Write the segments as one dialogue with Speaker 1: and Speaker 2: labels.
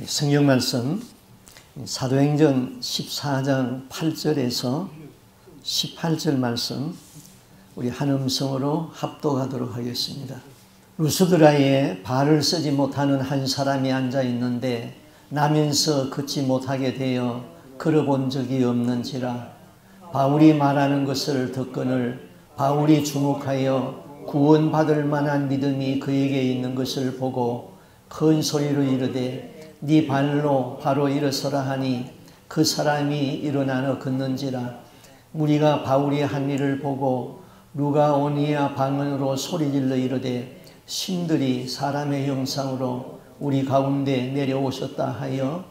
Speaker 1: 성경 말씀 사도행전 14장 8절에서 18절 말씀 우리 한 음성으로 합독하도록 하겠습니다. 루스드라에 발을 쓰지 못하는 한 사람이 앉아 있는데 나면서 걷지 못하게 되어 걸어본 적이 없는지라 바울이 말하는 것을 듣거늘 바울이 주목하여 구원받을 만한 믿음이 그에게 있는 것을 보고 큰 소리로 이르되 네 발로 바로 일어서라 하니 그 사람이 일어나서 걷는지라. 무리가 바울이 한 일을 보고 루가오니아 방언으로 소리질러 이르되 신들이 사람의 형상으로 우리 가운데 내려오셨다 하여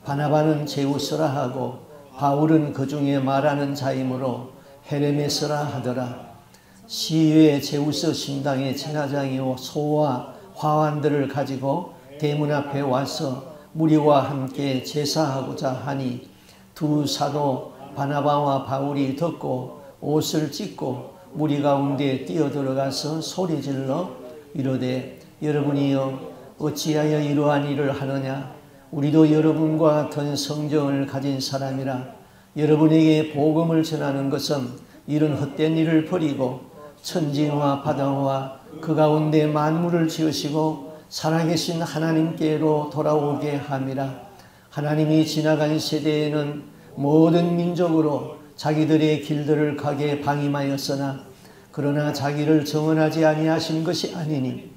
Speaker 1: 바나바는 제우스라 하고 바울은 그 중에 말하는 자이므로 헤르메스라 하더라. 시외 제우스 신당의 제사장이요 소와 화환들을 가지고 대문 앞에 와서 무리와 함께 제사하고자 하니 두 사도 바나바와 바울이 듣고 옷을 찢고 무리 가운데 뛰어들어가서 소리질러 이르되 여러분이여 어찌하여 이러한 일을 하느냐. 우리도 여러분과 같은 성정을 가진 사람이라. 여러분에게 복음을 전하는 것은 이런 헛된 일을 버리고 천지와 바다와 그 가운데 만물을 지으시고 살아계신 하나님께로 돌아오게 함이라. 하나님이 지나간 세대에는 모든 민족으로 자기들의 길들을 가게 방임하였으나 그러나 자기를 정언하지 아니하신 것이 아니니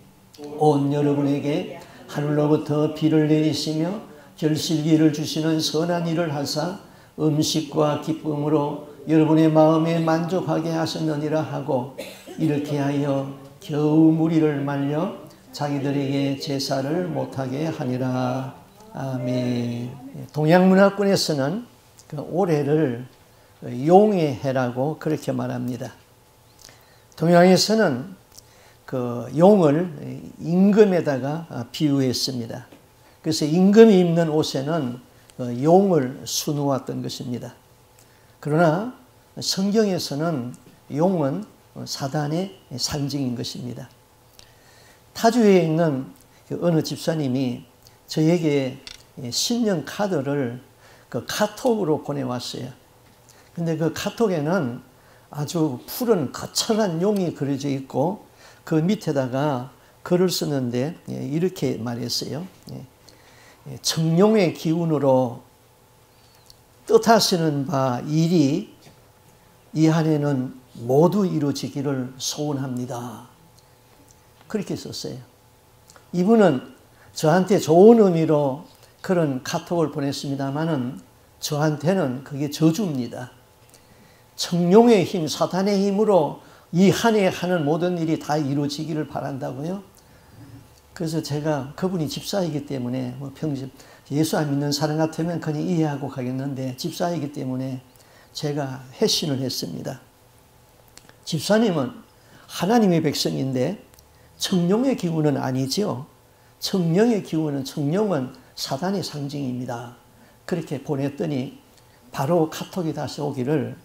Speaker 1: 온 여러분에게 하늘로부터 비를 내리시며 결실기를 주시는 선한 일을 하사 음식과 기쁨으로 여러분의 마음에 만족하게 하셨느니라 하고 이렇게 하여 겨우 무리를 말려 자기들에게 제사를 못하게 하니라. 아멘. 동양문화권에서는 그 올해를 용의 해라고 그렇게 말합니다. 동양에서는 그 용을 임금에다가 비유했습니다. 그래서 임금이 입는 옷에는 용을 수놓았던 것입니다. 그러나 성경에서는 용은 사단의 상징인 것입니다. 타주에 있는 어느 집사님이 저에게 신년 카드를 그 카톡으로 보내왔어요. 근데 그 카톡에는 아주 푸른 거창한 용이 그려져 있고 그 밑에다가 글을 쓰는데 이렇게 말했어요. 청룡의 기운으로 뜻하시는 바 일이 이 한 해는 모두 이루어지기를 소원합니다. 그렇게 썼어요. 이분은 저한테 좋은 의미로 그런 카톡을 보냈습니다만은 저한테는 그게 저주입니다. 청룡의 힘, 사탄의 힘으로 이 한 해 하는 모든 일이 다 이루어지기를 바란다고요. 그래서 제가 그분이 집사이기 때문에 평소 예수 안 믿는 사람 같으면 그냥 이해하고 가겠는데 집사이기 때문에 제가 회신을 했습니다. 집사님은 하나님의 백성인데 청룡의 기운은 아니죠. 청룡의 기운은 청룡은 사단의 상징입니다. 그렇게 보냈더니 바로 카톡이 다시 오기를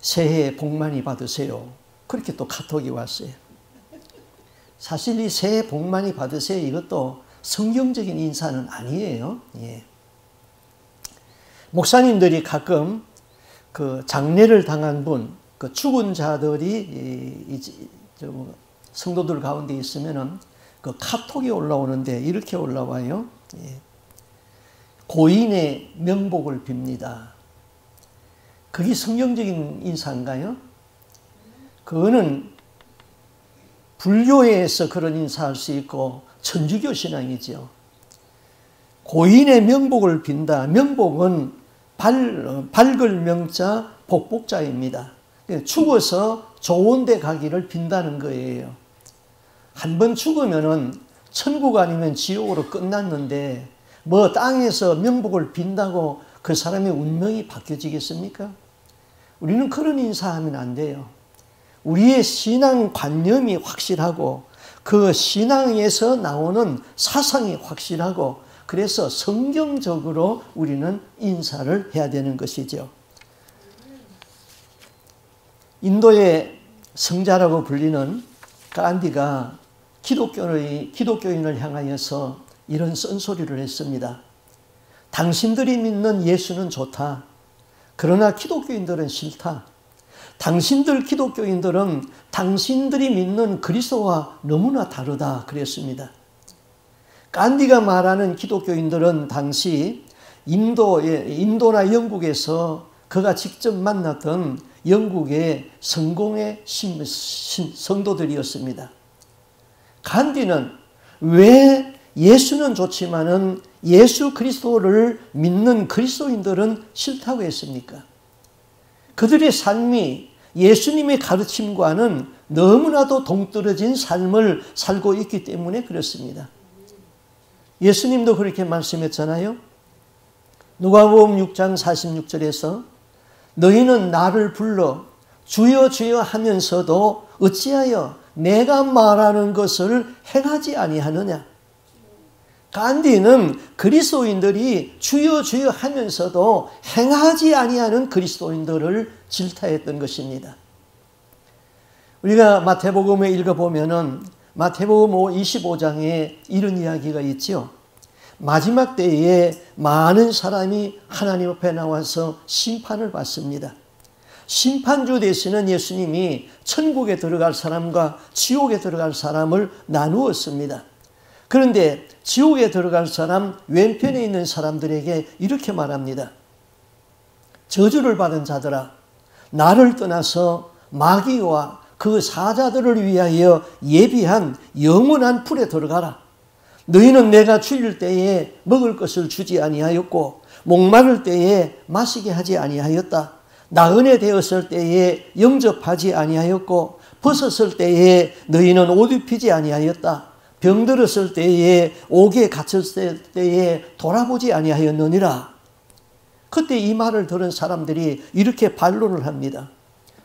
Speaker 1: 새해 복 많이 받으세요. 그렇게 또 카톡이 왔어요. 사실 이 새해 복 많이 받으세요 이것도 성경적인 인사는 아니에요. 예. 목사님들이 가끔 그 장례를 당한 분, 그 죽은 자들이 성도들 가운데 있으면은 그 카톡이 올라오는데 이렇게 올라와요. 예. 고인의 명복을 빕니다. 그게 성경적인 인사인가요? 그거는 불교에서 그런 인사할 수 있고 천주교 신앙이죠. 고인의 명복을 빈다. 명복은 밝을 명자 복복자입니다. 죽어서 좋은 데 가기를 빈다는 거예요. 한 번 죽으면은 천국 아니면 지옥으로 끝났는데 뭐 땅에서 명복을 빈다고 그 사람의 운명이 바뀌어지겠습니까? 우리는 그런 인사하면 안 돼요. 우리의 신앙관념이 확실하고 그 신앙에서 나오는 사상이 확실하고 그래서 성경적으로 우리는 인사를 해야 되는 것이죠. 인도의 성자라고 불리는 간디가 기독교인을 향하여서 이런 쓴소리를 했습니다. 당신들이 믿는 예수는 좋다. 그러나 기독교인들은 싫다. 당신들 기독교인들은 당신들이 믿는 그리스도와 너무나 다르다 그랬습니다. 간디가 말하는 기독교인들은 당시 인도나 영국에서 그가 직접 만났던 영국의 성공의 성도들이었습니다. 간디는 왜 예수는 좋지만은 예수 그리스도를 믿는 그리스도인들은 싫다고 했습니까? 그들의 삶이 예수님의 가르침과는 너무나도 동떨어진 삶을 살고 있기 때문에 그렇습니다. 예수님도 그렇게 말씀했잖아요. 누가복음 6장 46절에서 너희는 나를 불러 주여 주여 하면서도 어찌하여 내가 말하는 것을 행하지 아니하느냐. 간디는 그리스도인들이 주여 주여 하면서도 행하지 아니하는 그리스도인들을 질타했던 것입니다. 우리가 마태복음에 읽어보면은 마태복음 25장에 이런 이야기가 있죠. 마지막 때에 많은 사람이 하나님 앞에 나와서 심판을 받습니다. 심판주 되시는 예수님이 천국에 들어갈 사람과 지옥에 들어갈 사람을 나누었습니다. 그런데 지옥에 들어갈 사람, 왼편에 있는 사람들에게 이렇게 말합니다. 저주를 받은 자들아, 나를 떠나서 마귀와 그 사자들을 위하여 예비한 영원한 불에 들어가라. 너희는 내가 죽일 때에 먹을 것을 주지 아니하였고 목마를 때에 마시게 하지 아니하였다. 나그네 되었을 때에 영접하지 아니하였고 벗었을 때에 너희는 옷 입히지 아니하였다. 병들었을 때에 옥에 갇혔을 때에 돌아보지 아니하였느니라. 그때 이 말을 들은 사람들이 이렇게 반론을 합니다.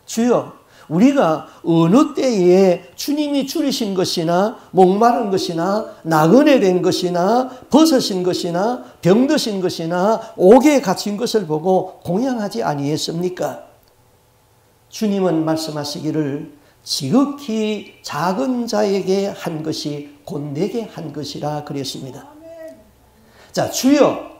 Speaker 1: 주여, 우리가 어느 때에 주님이 줄이신 것이나 목마른 것이나 나그네 된 것이나 벗으신 것이나 병드신 것이나 옥에 갇힌 것을 보고 공양하지 아니했습니까? 주님은 말씀하시기를 지극히 작은 자에게 한 것이 곧 내게 한 것이라 그랬습니다. 자, 주여,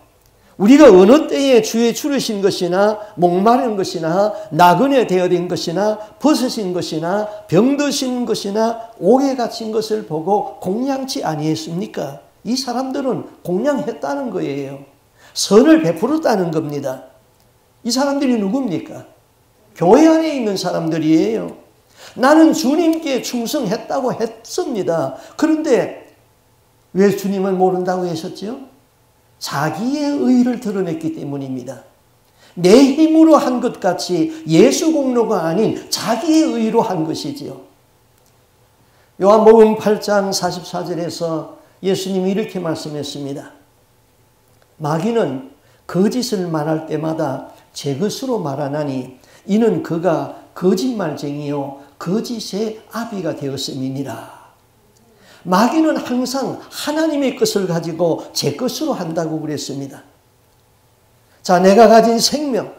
Speaker 1: 우리가 어느 때에 주의 줄이신 것이나 목마른 것이나 나그네 되어진 것이나 벗으신 것이나 병드신 것이나 옥에 갇힌 것을 보고 공양치 아니했습니까? 이 사람들은 공양했다는 거예요. 선을 베풀었다는 겁니다. 이 사람들이 누굽니까? 교회 안에 있는 사람들이에요. 나는 주님께 충성했다고 했습니다. 그런데 왜 주님을 모른다고 하셨죠? 자기의 의를 드러냈기 때문입니다. 내 힘으로 한 것 같이 예수 공로가 아닌 자기의 의로 한 것이지요. 요한복음 8장 44절에서 예수님이 이렇게 말씀했습니다. 마귀는 거짓을 말할 때마다 제 것으로 말하나니 이는 그가 거짓말쟁이요 거짓의 아비가 되었음이니라. 마귀는 항상 하나님의 것을 가지고 제 것으로 한다고 그랬습니다. 자, 내가 가진 생명,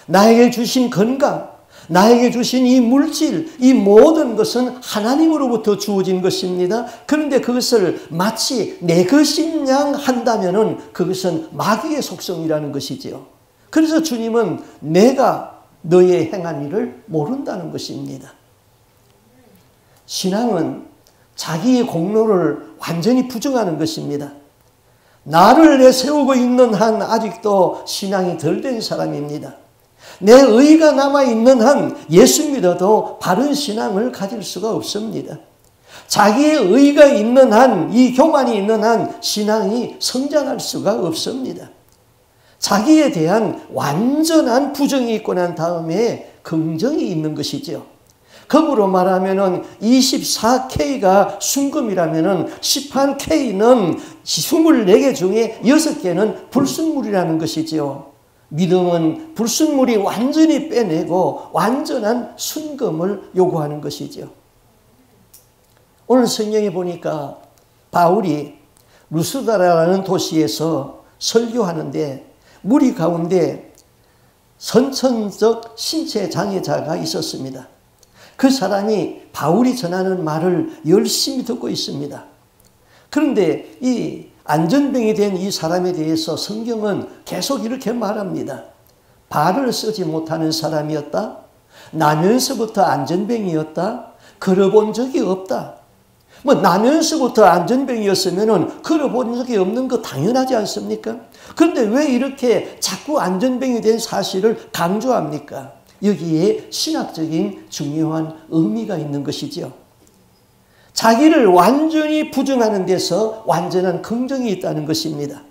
Speaker 1: 나에게 주신 건강, 나에게 주신 이 물질, 이 모든 것은 하나님으로부터 주어진 것입니다. 그런데 그것을 마치 내 것인 양 한다면은 그것은 마귀의 속성이라는 것이지요. 그래서 주님은 내가 너의 행한 일을 모른다는 것입니다. 신앙은 자기의 공로를 완전히 부정하는 것입니다. 나를 내세우고 있는 한 아직도 신앙이 덜 된 사람입니다. 내 의가 남아있는 한 예수 믿어도 바른 신앙을 가질 수가 없습니다. 자기의 의가 있는 한, 이 교만이 있는 한 신앙이 성장할 수가 없습니다. 자기에 대한 완전한 부정이 있고 난 다음에 긍정이 있는 것이죠. 급으로 말하면은 24K가 순금이라면은 18K는 24개 중에 6개는 불순물이라는 것이지요. 믿음은 불순물이 완전히 빼내고 완전한 순금을 요구하는 것이죠. 오늘 성경에 보니까 바울이 루스드라라는 도시에서 설교하는데 무리 가운데 선천적 신체 장애자가 있었습니다. 그 사람이 바울이 전하는 말을 열심히 듣고 있습니다. 그런데 이 안전병이 된 이 사람에 대해서 성경은 계속 이렇게 말합니다. 발을 쓰지 못하는 사람이었다. 나면서부터 안전병이었다. 걸어본 적이 없다. 뭐 나면서부터 안전병이었으면 걸어본 적이 없는 거 당연하지 않습니까? 그런데 왜 이렇게 자꾸 안전병이 된 사실을 강조합니까? 여기에 신학적인 중요한 의미가 있는 것이죠. 자기를 완전히 부정하는 데서 완전한 긍정이 있다는 것입니다.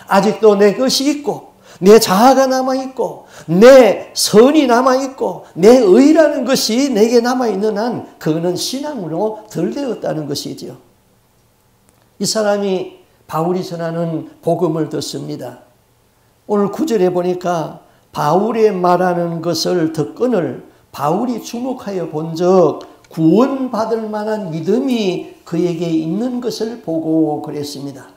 Speaker 1: 아직도 내 것이 있고 내 자아가 남아있고 내 선이 남아있고 내 의라는 것이 내게 남아있는 한 그거는 신앙으로 덜 되었다는 것이죠. 이 사람이 바울이 전하는 복음을 듣습니다. 오늘 9절에 보니까 바울의 말하는 것을 듣거늘 바울이 주목하여 본즉 구원받을 만한 믿음이 그에게 있는 것을 보고 그랬습니다.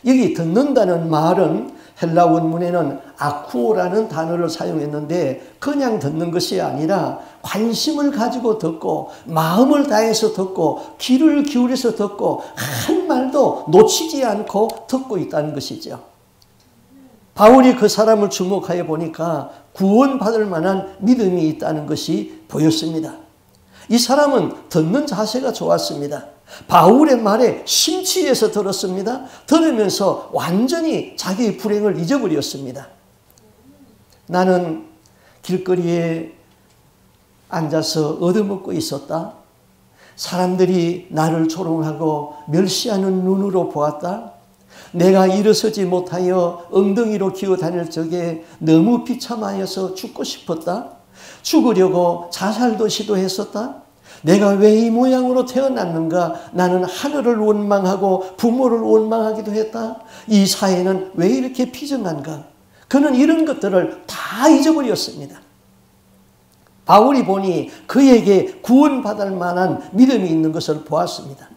Speaker 1: 여기 듣는다는 말은 헬라 원문에는 아쿠오라는 단어를 사용했는데 그냥 듣는 것이 아니라 관심을 가지고 듣고 마음을 다해서 듣고 귀를 기울여서 듣고 한 말도 놓치지 않고 듣고 있다는 것이죠. 바울이 그 사람을 주목하여 보니까 구원받을 만한 믿음이 있다는 것이 보였습니다. 이 사람은 듣는 자세가 좋았습니다. 바울의 말에 심취해서 들었습니다. 들으면서 완전히 자기의 불행을 잊어버렸습니다. 나는 길거리에 앉아서 얻어먹고 있었다. 사람들이 나를 조롱하고 멸시하는 눈으로 보았다. 내가 일어서지 못하여 엉덩이로 기어다닐 적에 너무 비참하여서 죽고 싶었다. 죽으려고 자살도 시도했었다. 내가 왜 이 모양으로 태어났는가? 나는 하늘을 원망하고 부모를 원망하기도 했다. 이 사회는 왜 이렇게 비정한가? 그는 이런 것들을 다 잊어버렸습니다. 바울이 보니 그에게 구원받을 만한 믿음이 있는 것을 보았습니다.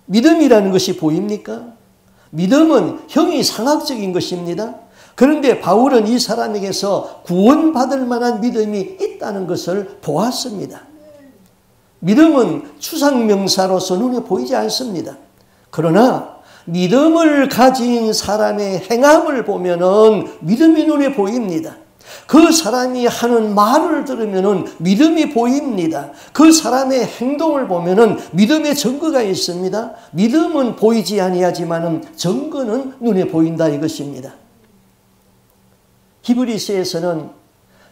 Speaker 1: 믿음이라는 것이 보입니까? 믿음은 형이상학적인 것입니다. 그런데 바울은 이 사람에게서 구원받을 만한 믿음이 있다는 것을 보았습니다. 믿음은 추상명사로서 눈에 보이지 않습니다. 그러나 믿음을 가진 사람의 행함을 보면은 믿음이 눈에 보입니다. 그 사람이 하는 말을 들으면은 믿음이 보입니다. 그 사람의 행동을 보면은 믿음의 증거가 있습니다. 믿음은 보이지 아니하지만은 증거는 눈에 보인다 이것입니다. 히브리서에서는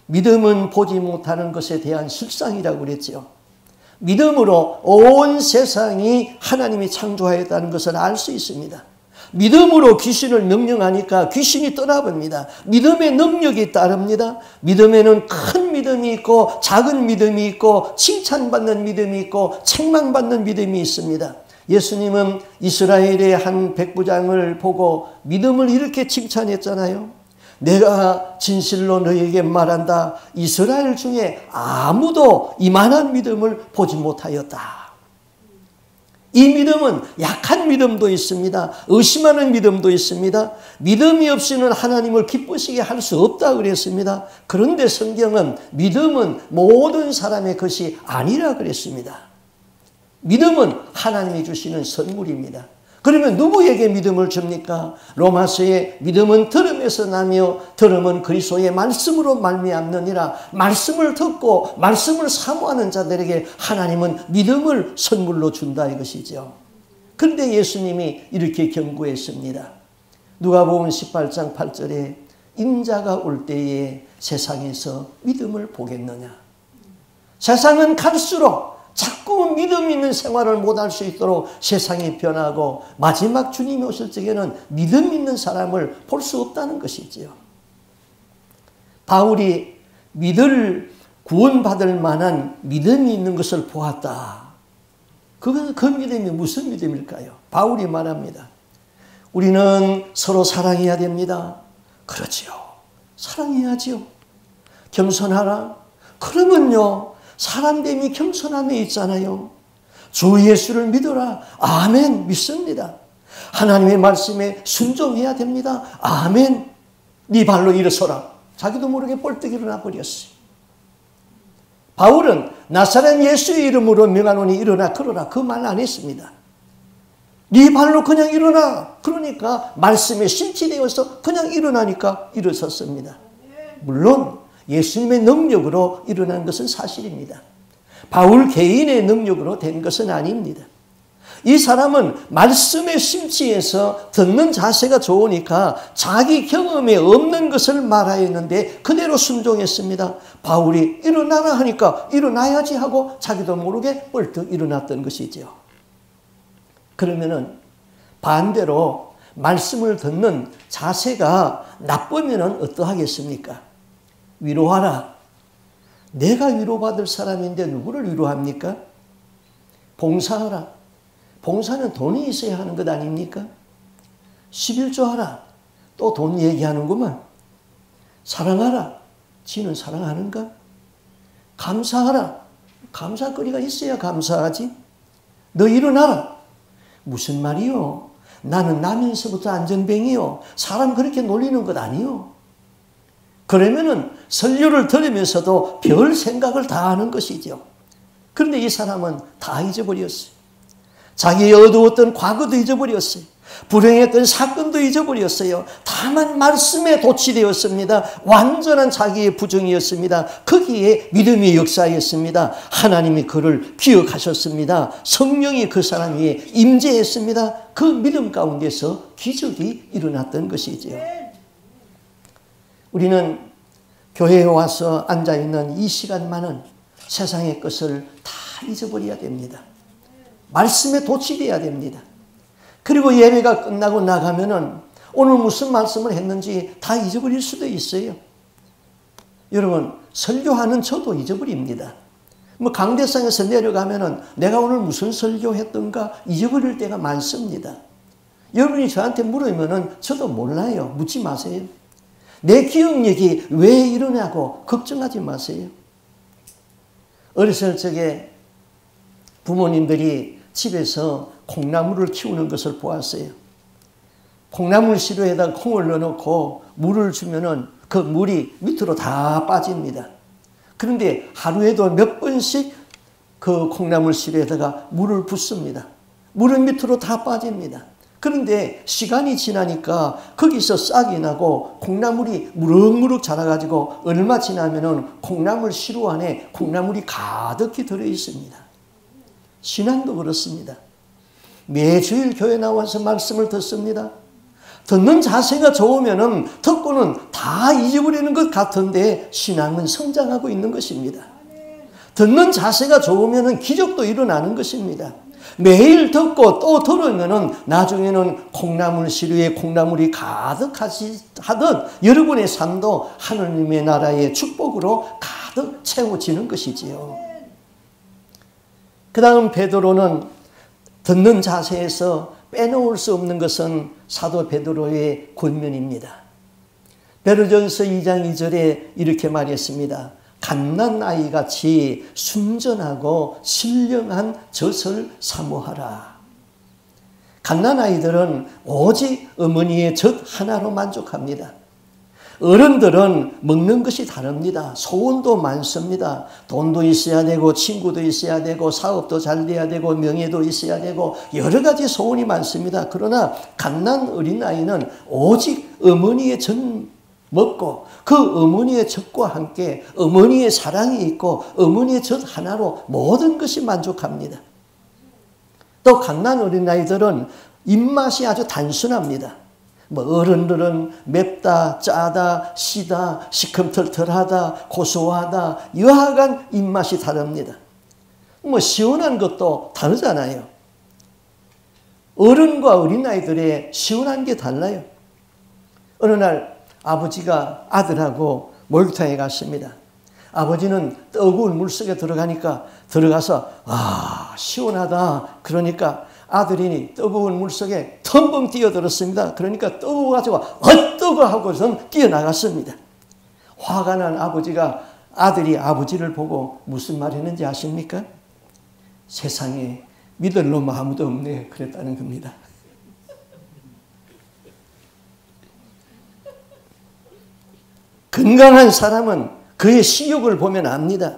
Speaker 1: 믿음은 보지 못하는 것에 대한 실상이라고 그랬죠. 믿음으로 온 세상이 하나님이 창조하였다는 것을 알 수 있습니다. 믿음으로 귀신을 명령하니까 귀신이 떠나봅니다. 믿음의 능력이 따릅니다. 믿음에는 큰 믿음이 있고 작은 믿음이 있고 칭찬받는 믿음이 있고 책망받는 믿음이 있습니다. 예수님은 이스라엘의 한 백부장을 보고 믿음을 이렇게 칭찬했잖아요. 내가 진실로 너에게 말한다. 이스라엘 중에 아무도 이만한 믿음을 보지 못하였다. 이 믿음은 약한 믿음도 있습니다. 의심하는 믿음도 있습니다. 믿음이 없이는 하나님을 기쁘시게 할 수 없다 그랬습니다. 그런데 성경은 믿음은 모든 사람의 것이 아니라 그랬습니다. 믿음은 하나님이 주시는 선물입니다. 그러면 누구에게 믿음을 줍니까? 로마서에 믿음은 들음에서 나며 들음은 그리스도의 말씀으로 말미암느니라. 말씀을 듣고 말씀을 사모하는 자들에게 하나님은 믿음을 선물로 준다 이것이죠. 그런데 예수님이 이렇게 경고했습니다. 누가복음 18장 8절에 인자가 올 때에 세상에서 믿음을 보겠느냐. 세상은 갈수록 자꾸 믿음 있는 생활을 못할 수 있도록 세상이 변하고 마지막 주님이 오실 적에는 믿음 있는 사람을 볼 수 없다는 것이지요. 바울이 구원받을 만한 믿음이 있는 것을 보았다. 그 믿음이 무슨 믿음일까요? 바울이 말합니다. 우리는 서로 사랑해야 됩니다. 그렇지요. 사랑해야지요. 겸손하라. 그러면요. 사람됨이 겸손함에 있잖아요. 주 예수를 믿어라. 아멘. 믿습니다. 하나님의 말씀에 순종해야 됩니다. 아멘. 네 발로 일어서라. 자기도 모르게 벌떡 일어나 버렸어요. 바울은 나사렛 예수의 이름으로 명하노니 일어나 걸어라. 그 말 안 했습니다. 네 발로 그냥 일어나. 그러니까 말씀에 심취되어서 그냥 일어나니까 일어섰습니다. 물론 예수님의 능력으로 일어난 것은 사실입니다. 바울 개인의 능력으로 된 것은 아닙니다. 이 사람은 말씀에 심취해서 듣는 자세가 좋으니까 자기 경험에 없는 것을 말하였는데 그대로 순종했습니다. 바울이 일어나라 하니까 일어나야지 하고 자기도 모르게 벌떡 일어났던 것이죠. 그러면은 반대로 말씀을 듣는 자세가 나쁘면 어떠하겠습니까? 위로하라. 내가 위로받을 사람인데 누구를 위로합니까? 봉사하라. 봉사는 돈이 있어야 하는 것 아닙니까? 11조하라. 또 돈 얘기하는구만. 사랑하라. 지는 사랑하는가? 감사하라. 감사거리가 있어야 감사하지. 너 일어나라. 무슨 말이요? 나는 나면서부터 안전뱅이요. 사람 그렇게 놀리는 것 아니요. 그러면은 설교를 들으면서도 별 생각을 다 하는 것이죠. 그런데 이 사람은 다 잊어버렸어요. 자기의 어두웠던 과거도 잊어버렸어요. 불행했던 사건도 잊어버렸어요. 다만 말씀에 도취되었습니다. 완전한 자기의 부정이었습니다. 거기에 믿음의 역사였습니다. 하나님이 그를 기억하셨습니다. 성령이 그 사람 위에 임재했습니다. 그 믿음 가운데서 기적이 일어났던 것이지요. 우리는 교회에 와서 앉아있는 이 시간만은 세상의 것을 다 잊어버려야 됩니다. 말씀에 도취되어야 됩니다. 그리고 예배가 끝나고 나가면은 오늘 무슨 말씀을 했는지 다 잊어버릴 수도 있어요. 여러분, 설교하는 저도 잊어버립니다. 뭐 강대상에서 내려가면은 내가 오늘 무슨 설교했던가 잊어버릴 때가 많습니다. 여러분이 저한테 물으면은 저도 몰라요. 묻지 마세요. 내 기억력이 왜 이러냐고 걱정하지 마세요. 어렸을 적에 부모님들이 집에서 콩나물을 키우는 것을 보았어요. 콩나물 시루에다 콩을 넣어놓고 물을 주면은 그 물이 밑으로 다 빠집니다. 그런데 하루에도 몇 번씩 그 콩나물 시루에다가 물을 붓습니다. 물은 밑으로 다 빠집니다. 그런데 시간이 지나니까 거기서 싹이 나고 콩나물이 무럭무럭 자라가지고 얼마 지나면은 콩나물 시루 안에 콩나물이 가득히 들어있습니다. 신앙도 그렇습니다. 매주일 교회 나와서 말씀을 듣습니다. 듣는 자세가 좋으면은 듣고는 다 잊어버리는 것 같은데 신앙은 성장하고 있는 것입니다. 듣는 자세가 좋으면은 기적도 일어나는 것입니다. 매일 듣고 또 들으면은 나중에는 콩나물 시루에 콩나물이 가득하듯 여러분의 삶도 하느님의 나라의 축복으로 가득 채워지는 것이지요. 그 다음 베드로는 듣는 자세에서 빼놓을 수 없는 것은 사도 베드로의 권면입니다. 베드로전서 2장 2절에 이렇게 말했습니다. 갓난아이같이 순전하고 신령한 젖을 사모하라. 갓난아이들은 오직 어머니의 젖 하나로 만족합니다. 어른들은 먹는 것이 다릅니다. 소원도 많습니다. 돈도 있어야 되고 친구도 있어야 되고 사업도 잘 돼야 되고 명예도 있어야 되고 여러 가지 소원이 많습니다. 그러나 갓난 어린아이는 오직 어머니의 젖 먹고 그 어머니의 젖과 함께 어머니의 사랑이 있고 어머니의 젖 하나로 모든 것이 만족합니다. 또 갓난 어린아이들은 입맛이 아주 단순합니다. 뭐 어른들은 맵다, 짜다, 시다, 시큼털털하다, 고소하다, 여하간 입맛이 다릅니다. 뭐 시원한 것도 다르잖아요. 어른과 어린아이들의 시원한 게 달라요. 어느 날 아버지가 아들하고 목욕탕에 갔습니다. 아버지는 뜨거운 물속에 들어가서 시원하다. 그러니까 아들이 뜨거운 물속에 텀벙 뛰어들었습니다. 그러니까 뜨거워가지고 뜨거 하고선 뛰어나갔습니다. 화가 난 아버지가 아들이 아버지를 보고 무슨 말 했는지 아십니까? 세상에 믿을 놈 아무도 없네 그랬다는 겁니다. 건강한 사람은 그의 식욕을 보면 압니다.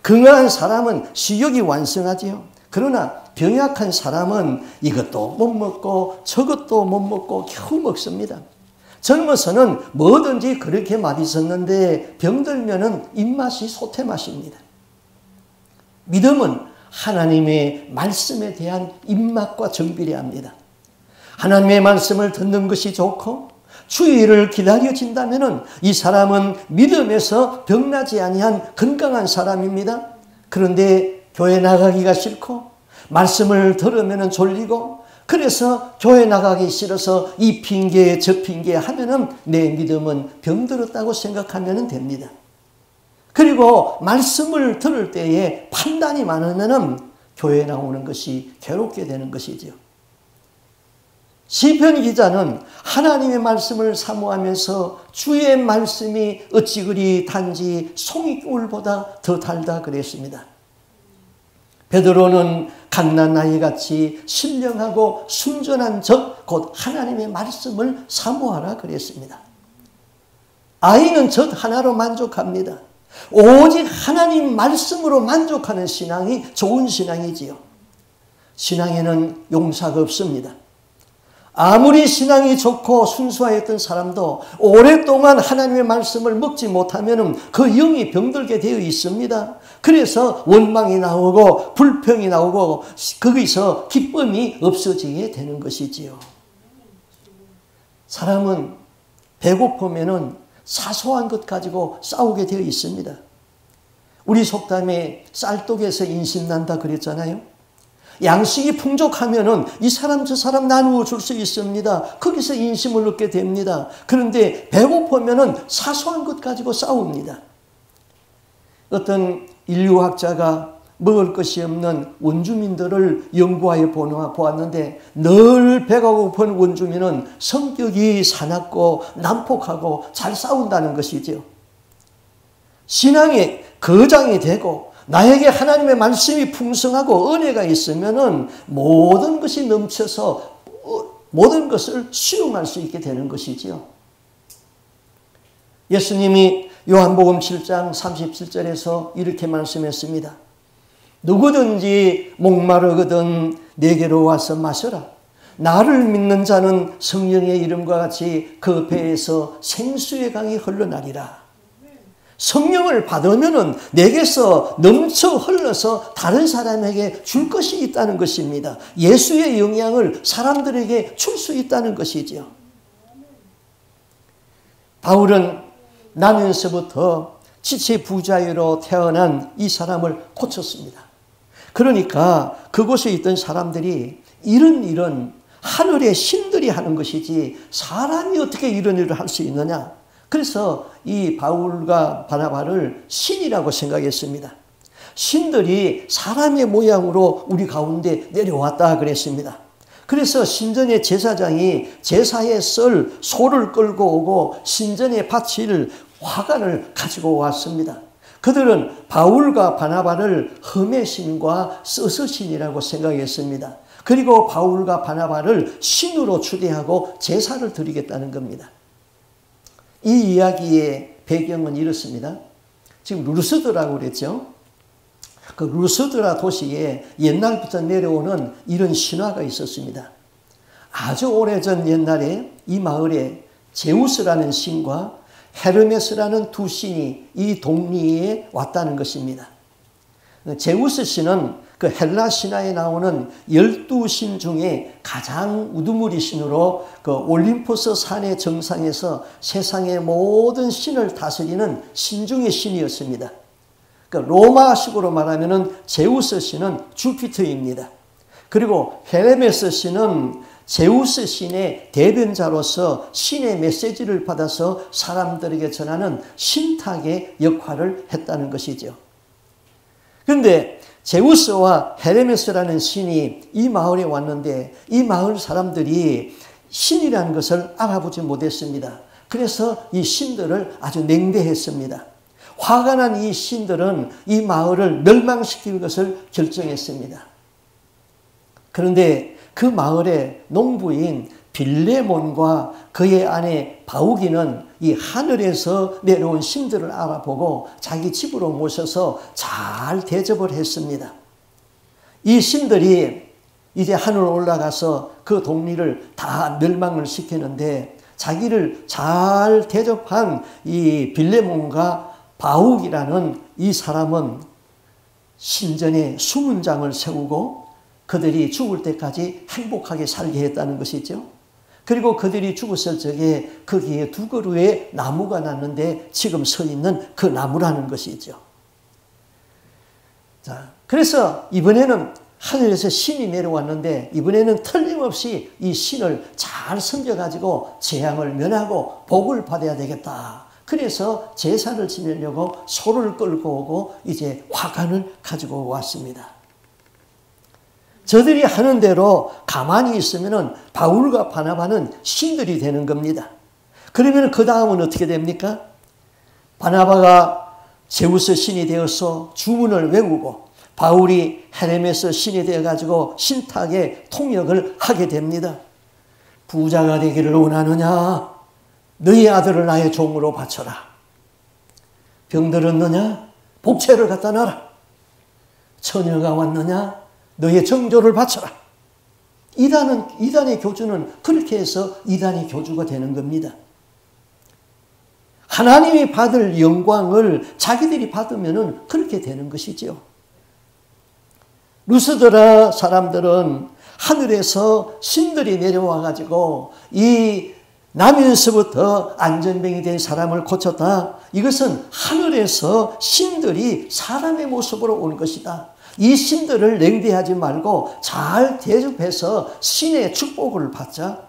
Speaker 1: 건강한 사람은 식욕이 완성하지요. 그러나 병약한 사람은 이것도 못 먹고 저것도 못 먹고 겨우 먹습니다. 젊어서는 뭐든지 그렇게 맛있었는데 병들면은 입맛이 소태맛입니다. 믿음은 하나님의 말씀에 대한 입맛과 정비례 합니다. 하나님의 말씀을 듣는 것이 좋고 주의를 기다려진다면 이 사람은 믿음에서 병나지 아니한 건강한 사람입니다. 그런데 교회 나가기가 싫고 말씀을 들으면 졸리고 그래서 교회 나가기 싫어서 이 핑계 저 핑계 하면은 내 믿음은 병들었다고 생각하면 됩니다. 그리고 말씀을 들을 때에 판단이 많으면은 교회 나오는 것이 괴롭게 되는 것이죠. 시편 기자는 하나님의 말씀을 사모하면서 주의 말씀이 어찌 그리 단지 송이꿀보다 더 달다 그랬습니다. 베드로는 갓난아이같이 신령하고 순전한 적 곧 하나님의 말씀을 사모하라 그랬습니다. 아이는 젖 하나로 만족합니다. 오직 하나님 말씀으로 만족하는 신앙이 좋은 신앙이지요. 신앙에는 용사가 없습니다. 아무리 신앙이 좋고 순수하였던 사람도 오랫동안 하나님의 말씀을 먹지 못하면 그 영이 병들게 되어 있습니다. 그래서 원망이 나오고 불평이 나오고 거기서 기쁨이 없어지게 되는 것이지요. 사람은 배고프면 사소한 것 가지고 싸우게 되어 있습니다. 우리 속담에 쌀떡에서 인심난다 그랬잖아요. 양식이 풍족하면은 이 사람 저 사람 나누어 줄 수 있습니다. 거기서 인심을 얻게 됩니다. 그런데 배고프면은 사소한 것 가지고 싸웁니다. 어떤 인류학자가 먹을 것이 없는 원주민들을 연구하여 보았는데 늘 배가 고픈 원주민은 성격이 사납고 난폭하고 잘 싸운다는 것이죠. 신앙의 거장이 되고 나에게 하나님의 말씀이 풍성하고 은혜가 있으면은 모든 것이 넘쳐서 모든 것을 수용할 수 있게 되는 것이지요. 예수님이 요한복음 7장 37절에서 이렇게 말씀했습니다. 누구든지 목마르거든 내게로 와서 마셔라. 나를 믿는 자는 성령의 이름과 같이 그 배에서 생수의 강이 흘러나리라. 성령을 받으면은 내게서 넘쳐 흘러서 다른 사람에게 줄 것이 있다는 것입니다. 예수의 영향을 사람들에게 줄 수 있다는 것이죠. 바울은 나면서부터 지체부자유로 태어난 이 사람을 고쳤습니다. 그러니까 그곳에 있던 사람들이 이런 하늘의 신들이 하는 것이지 사람이 어떻게 이런 일을 할 수 있느냐. 그래서 이 바울과 바나바를 신이라고 생각했습니다. 신들이 사람의 모양으로 우리 가운데 내려왔다 그랬습니다. 그래서 신전의 제사장이 제사에 쓸 소를 끌고 오고 신전에 바칠 화관을 가지고 왔습니다. 그들은 바울과 바나바를 흠의 신과 스스 신이라고 생각했습니다. 그리고 바울과 바나바를 신으로 추대하고 제사를 드리겠다는 겁니다. 이 이야기의 배경은 이렇습니다. 지금 루스드라고 그랬죠. 그 루스드라 도시에 옛날부터 내려오는 이런 신화가 있었습니다. 아주 오래전 옛날에 이 마을에 제우스라는 신과 헤르메스라는 두 신이 이 동리에 왔다는 것입니다. 제우스 신은 그 헬라 신화에 나오는 12신 중에 가장 우두머리 신으로 그 올림포스 산의 정상에서 세상의 모든 신을 다스리는 신 중의 신이었습니다. 그 로마식으로 말하면은 제우스 신은 주피터입니다. 그리고 헤르메스 신은 제우스 신의 대변자로서 신의 메시지를 받아서 사람들에게 전하는 신탁의 역할을 했다는 것이죠. 그런데 제우스와 헤르메스라는 신이 이 마을에 왔는데 이 마을 사람들이 신이라는 것을 알아보지 못했습니다. 그래서 이 신들을 아주 냉대했습니다. 화가 난 이 신들은 이 마을을 멸망시킬 것을 결정했습니다. 그런데 그 마을의 농부인 빌레몬과 그의 아내 바우기는 이 하늘에서 내려온 신들을 알아보고 자기 집으로 모셔서 잘 대접을 했습니다. 이 신들이 이제 하늘 올라가서 그 동리를 다 멸망을 시키는데 자기를 잘 대접한 이 빌레몬과 바욱이라는 이 사람은 신전에 수문장을 세우고 그들이 죽을 때까지 행복하게 살게 했다는 것이죠. 그리고 그들이 죽었을 적에 거기에 두 그루의 나무가 났는데 지금 서 있는 그 나무라는 것이죠. 자, 그래서 이번에는 하늘에서 신이 내려왔는데 이번에는 틀림없이 이 신을 잘 섬겨가지고 재앙을 면하고 복을 받아야 되겠다. 그래서 제사를 지내려고 소를 끌고 오고 이제 화관을 가지고 왔습니다. 저들이 하는 대로 가만히 있으면 바울과 바나바는 신들이 되는 겁니다. 그러면 그 다음은 어떻게 됩니까? 바나바가 제우스 신이 되어서 주문을 외우고 바울이 헤레메스 신이 되어가지고 신탁의 통역을 하게 됩니다. 부자가 되기를 원하느냐? 너희 아들을 나의 종으로 바쳐라. 병들었느냐? 복채를 갖다 놔라. 처녀가 왔느냐? 너의 정조를 바쳐라. 이단의 교주는 그렇게 해서 이단의 교주가 되는 겁니다. 하나님이 받을 영광을 자기들이 받으면 그렇게 되는 것이죠. 루스드라 사람들은 하늘에서 신들이 내려와 가지고 이 나면서부터 안전병이 된 사람을 고쳤다. 이것은 하늘에서 신들이 사람의 모습으로 온 것이다. 이 신들을 냉대하지 말고 잘 대접해서 신의 축복을 받자.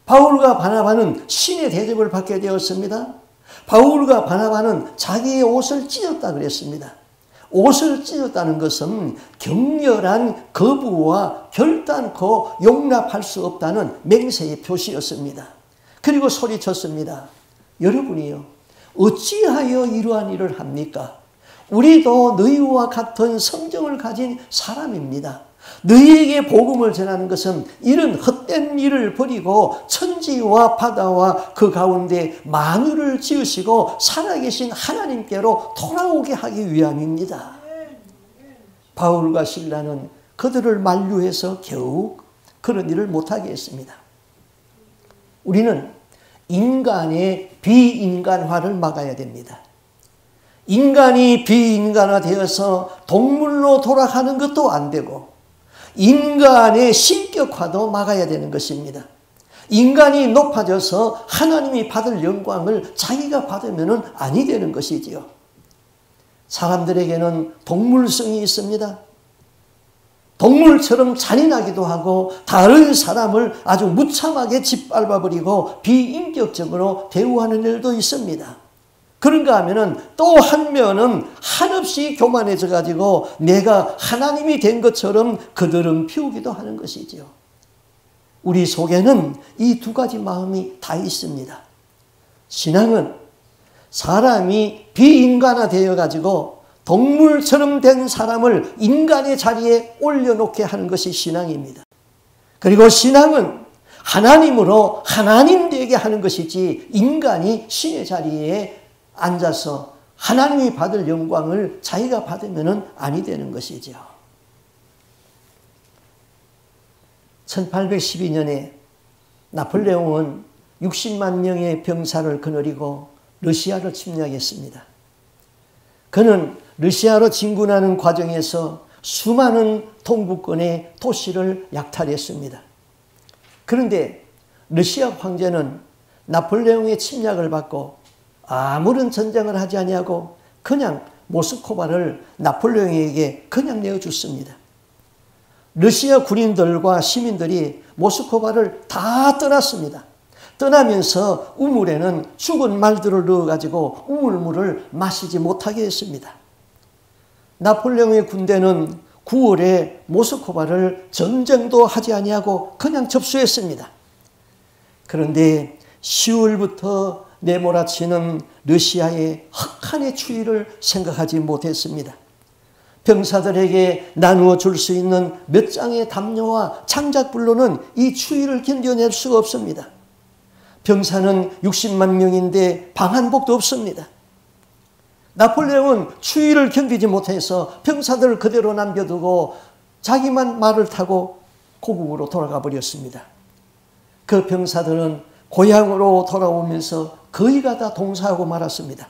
Speaker 1: 바울과 바나바는 신의 대접을 받게 되었습니다. 바울과 바나바는 자기의 옷을 찢었다 그랬습니다. 옷을 찢었다는 것은 격렬한 거부와 결단코 용납할 수 없다는 맹세의 표시였습니다. 그리고 소리쳤습니다. 여러분이요, 어찌하여 이러한 일을 합니까? 우리도 너희와 같은 성정을 가진 사람입니다. 너희에게 복음을 전하는 것은 이런 헛된 일을 버리고 천지와 바다와 그 가운데 만유를 지으시고 살아계신 하나님께로 돌아오게 하기 위함입니다. 바울과 실라는 그들을 만류해서 겨우 그런 일을 못하게 했습니다. 우리는 인간의 비인간화를 막아야 됩니다. 인간이 비인간화되어서 동물로 돌아가는 것도 안 되고 인간의 신격화도 막아야 되는 것입니다. 인간이 높아져서 하나님이 받을 영광을 자기가 받으면 아니 되는 것이지요. 사람들에게는 동물성이 있습니다. 동물처럼 잔인하기도 하고 다른 사람을 아주 무참하게 짓밟아버리고 비인격적으로 대우하는 일도 있습니다. 그런가 하면은 또 한 면은 한없이 교만해져 가지고 내가 하나님이 된 것처럼 그들은 피우기도 하는 것이지요. 우리 속에는 이 두 가지 마음이 다 있습니다. 신앙은 사람이 비인간화되어 가지고 동물처럼 된 사람을 인간의 자리에 올려놓게 하는 것이 신앙입니다. 그리고 신앙은 하나님으로 하나님 되게 하는 것이지 인간이 신의 자리에 앉아서 하나님이 받을 영광을 자기가 받으면 아니 되는 것이죠. 1812년에 나폴레옹은 60만 명의 병사를 거느리고 러시아를 침략했습니다. 그는 러시아로 진군하는 과정에서 수많은 동구권의 도시를 약탈했습니다. 그런데 러시아 황제는 나폴레옹의 침략을 받고 아무런 전쟁을 하지 아니하고 그냥 모스크바를 나폴레옹에게 그냥 내어줬습니다. 러시아 군인들과 시민들이 모스크바를 다 떠났습니다. 떠나면서 우물에는 죽은 말들을 넣어가지고 우물물을 마시지 못하게 했습니다. 나폴레옹의 군대는 9월에 모스크바를 전쟁도 하지 아니하고 그냥 접수했습니다. 그런데 10월부터 내몰아치는 러시아의 흑한의 추위를 생각하지 못했습니다. 병사들에게 나누어 줄 수 있는 몇 장의 담요와 장작불로는 이 추위를 견뎌낼 수가 없습니다. 병사는 60만 명인데 방한복도 없습니다. 나폴레옹은 추위를 견디지 못해서 병사들을 그대로 남겨두고 자기만 말을 타고 고국으로 돌아가 버렸습니다. 그 병사들은 고향으로 돌아오면서 거의가 다 동사하고 말았습니다.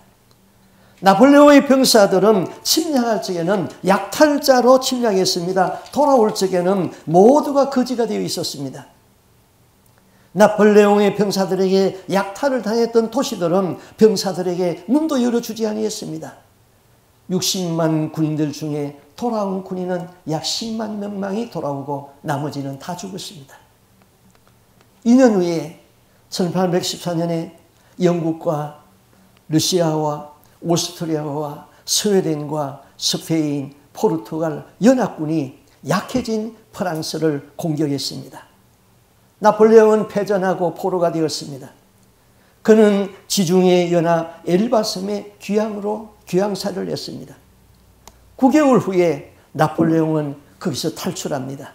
Speaker 1: 나폴레옹의 병사들은 침략할 적에는 약탈자로 침략했습니다. 돌아올 적에는 모두가 거지가 되어 있었습니다. 나폴레옹의 병사들에게 약탈을 당했던 도시들은 병사들에게 문도 열어주지 아니했습니다. 60만 군인들 중에 돌아온 군인은 약 10만 명만이 돌아오고 나머지는 다 죽었습니다. 2년 후에 1814년에 영국과 러시아와 오스트리아와 스웨덴과 스페인, 포르투갈 연합군이 약해진 프랑스를 공격했습니다. 나폴레옹은 패전하고 포로가 되었습니다. 그는 지중해 연합 엘바섬에 귀향사를 했습니다. 9개월 후에 나폴레옹은 거기서 탈출합니다.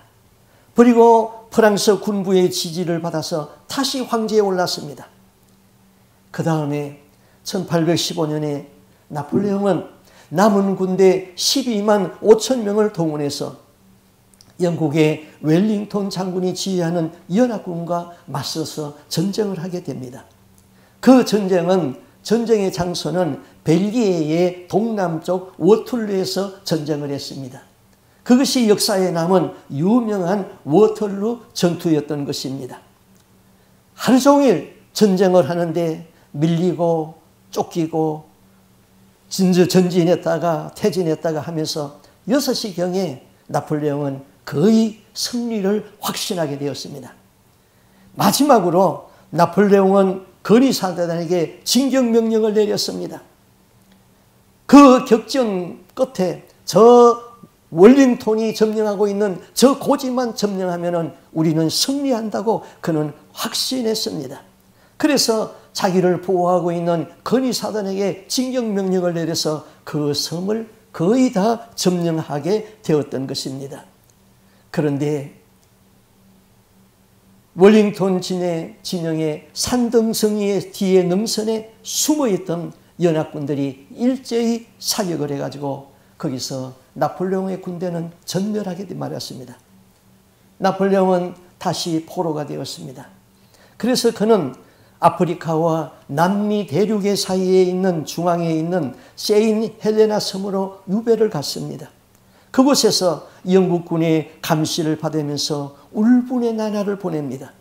Speaker 1: 그리고 프랑스 군부의 지지를 받아서 다시 황제에 올랐습니다. 그 다음에 1815년에 나폴레옹은 남은 군대 12만 5천 명을 동원해서 영국의 웰링턴 장군이 지휘하는 연합군과 맞서서 전쟁을 하게 됩니다. 그 전쟁의 장소는 벨기에의 동남쪽 워털루에서 전쟁을 했습니다. 그것이 역사에 남은 유명한 워털루 전투였던 것입니다. 하루 종일 전쟁을 하는데 밀리고 쫓기고 전진했다가 퇴진했다가 하면서 6시경에 나폴레옹은 거의 승리를 확신하게 되었습니다. 마지막으로 나폴레옹은 건의사단에게 진격명령을 내렸습니다. 그 격전 끝에 저 웰링턴이 점령하고 있는 저 고지만 점령하면 우리는 승리한다고 그는 확신했습니다. 그래서 자기를 보호하고 있는 건의사단에게 진격명령을 내려서 그 섬을 거의 다 점령하게 되었던 것입니다. 그런데 웰링턴 진영의 산등성이의 뒤에 능선에 숨어있던 연합군들이 일제히 사격을 해가지고 거기서 나폴레옹의 군대는 전멸하게 말았습니다. 나폴레옹은 다시 포로가 되었습니다. 그래서 그는 아프리카와 남미 대륙의 사이에 있는 중앙에 있는 세인 헬레나 섬으로 유배를 갔습니다. 그곳에서 영국군의 감시를 받으면서 울분의 나날을 보냅니다.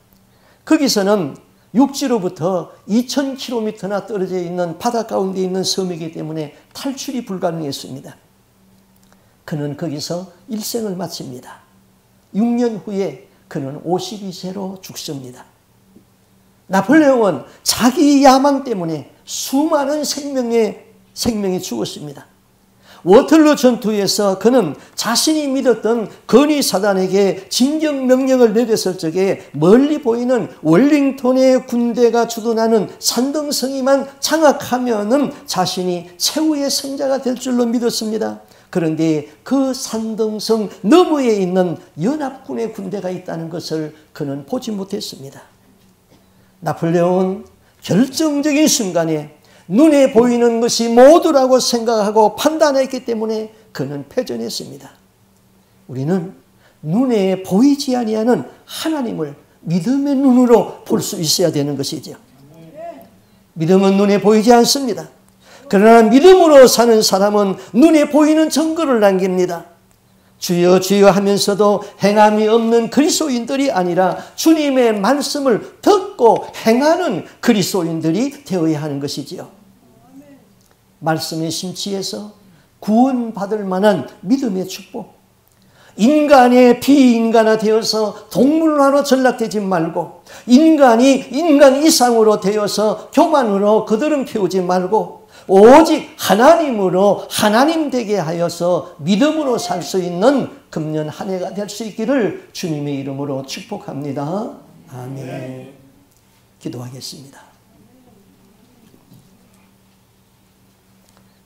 Speaker 1: 거기서는 육지로부터 2000km나 떨어져 있는 바다 가운데 있는 섬이기 때문에 탈출이 불가능했습니다. 그는 거기서 일생을 마칩니다. 6년 후에 그는 52세로 죽습니다. 나폴레옹은 자기 야망 때문에 수많은 생명이 죽었습니다. 워털루 전투에서 그는 자신이 믿었던 건의사단에게 진격명령을 내렸을 적에 멀리 보이는 웰링턴의 군대가 주둔하는 산등성이만 장악하면은 자신이 최후의 승자가 될 줄로 믿었습니다. 그런데 그 산등성 너머에 있는 연합군의 군대가 있다는 것을 그는 보지 못했습니다. 나폴레옹은 결정적인 순간에 눈에 보이는 것이 모두라고 생각하고 판단했기 때문에 그는 패전했습니다. 우리는 눈에 보이지 아니하는 하나님을 믿음의 눈으로 볼 수 있어야 되는 것이죠. 믿음은 눈에 보이지 않습니다. 그러나 믿음으로 사는 사람은 눈에 보이는 증거를 남깁니다. 주여 주여 하면서도 행함이 없는 그리스도인들이 아니라 주님의 말씀을 듣고 행하는 그리스도인들이 되어야 하는 것이지요. 말씀에 심취해서 구원받을 만한 믿음의 축복, 인간의 비인간화 되어서 동물화로 전락되지 말고 인간이 인간 이상으로 되어서 교만으로 거드름 피우지 말고 오직 하나님으로 하나님 되게 하여서 믿음으로 살 수 있는 금년 한 해가 될 수 있기를 주님의 이름으로 축복합니다. 아멘. 기도하겠습니다.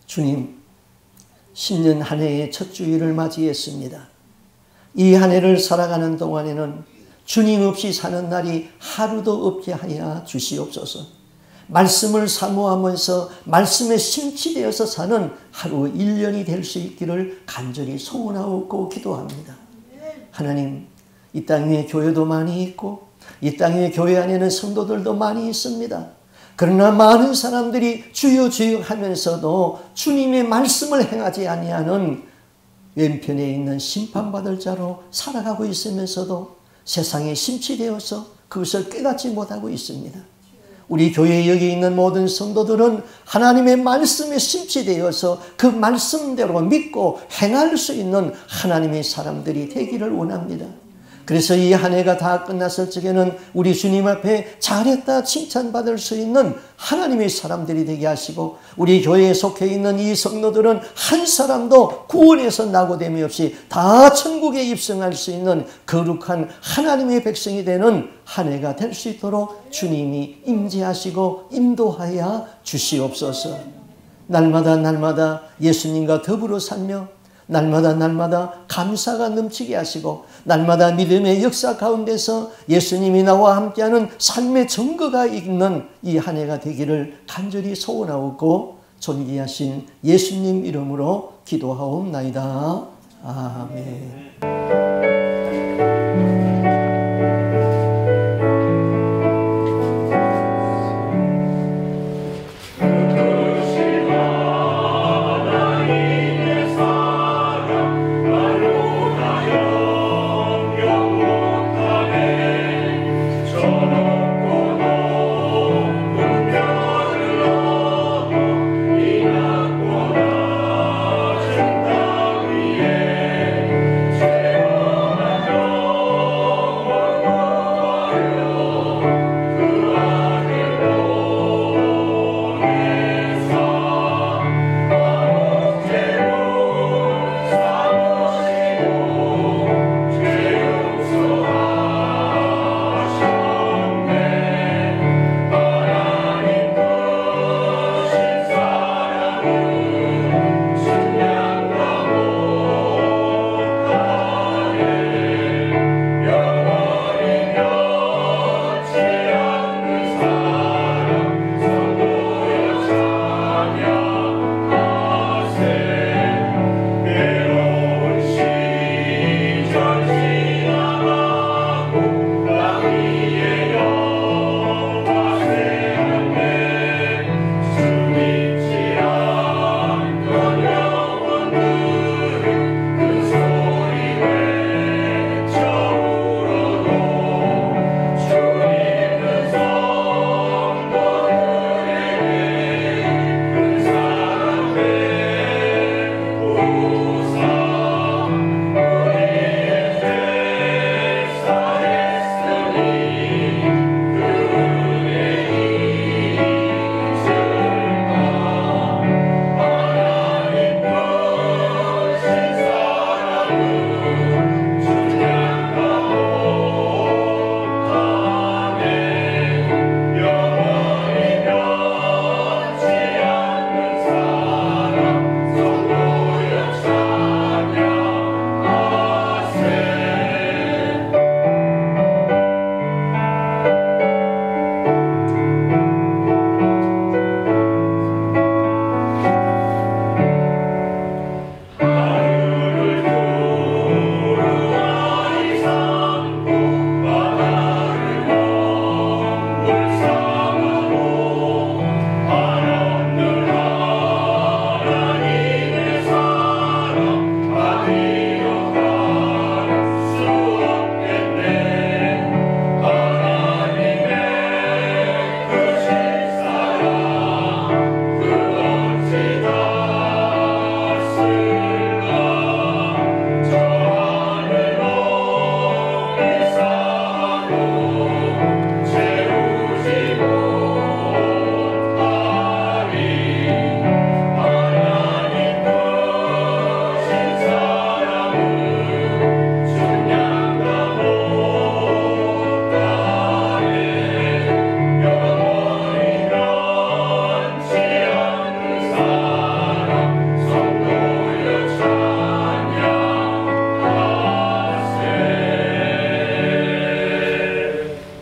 Speaker 1: 주님, 신년 한 해의 첫 주일을 맞이했습니다. 이 한 해를 살아가는 동안에는 주님 없이 사는 날이 하루도 없게 하여 주시옵소서. 말씀을 사모하면서 말씀에 심취되어서 사는 하루 1년이 될 수 있기를 간절히 소원하고 기도합니다. 하나님, 이 땅 위에 교회도 많이 있고 이 땅 위에 교회 안에는 성도들도 많이 있습니다. 그러나 많은 사람들이 주여 주여 하면서도 주님의 말씀을 행하지 아니하는 왼편에 있는 심판받을 자로 살아가고 있으면서도 세상에 심취되어서 그것을 깨닫지 못하고 있습니다. 우리 교회에 여기 있는 모든 성도들은 하나님의 말씀에 심취되어서 그 말씀대로 믿고 행할 수 있는 하나님의 사람들이 되기를 원합니다. 그래서 이 한 해가 다 끝났을 적에는 우리 주님 앞에 잘했다 칭찬받을 수 있는 하나님의 사람들이 되게 하시고, 우리 교회에 속해 있는 이 성도들은 한 사람도 구원에서 낙오됨이 없이 다 천국에 입성할 수 있는 거룩한 하나님의 백성이 되는 한 해가 될 수 있도록 주님이 임재하시고 인도하여 주시옵소서. 날마다 날마다 예수님과 더불어 살며 날마다 날마다 감사가 넘치게 하시고, 날마다 믿음의 역사 가운데서 예수님이 나와 함께하는 삶의 증거가 있는 이 한 해가 되기를 간절히 소원하옵고 존귀하신 예수님 이름으로 기도하옵나이다. 아멘.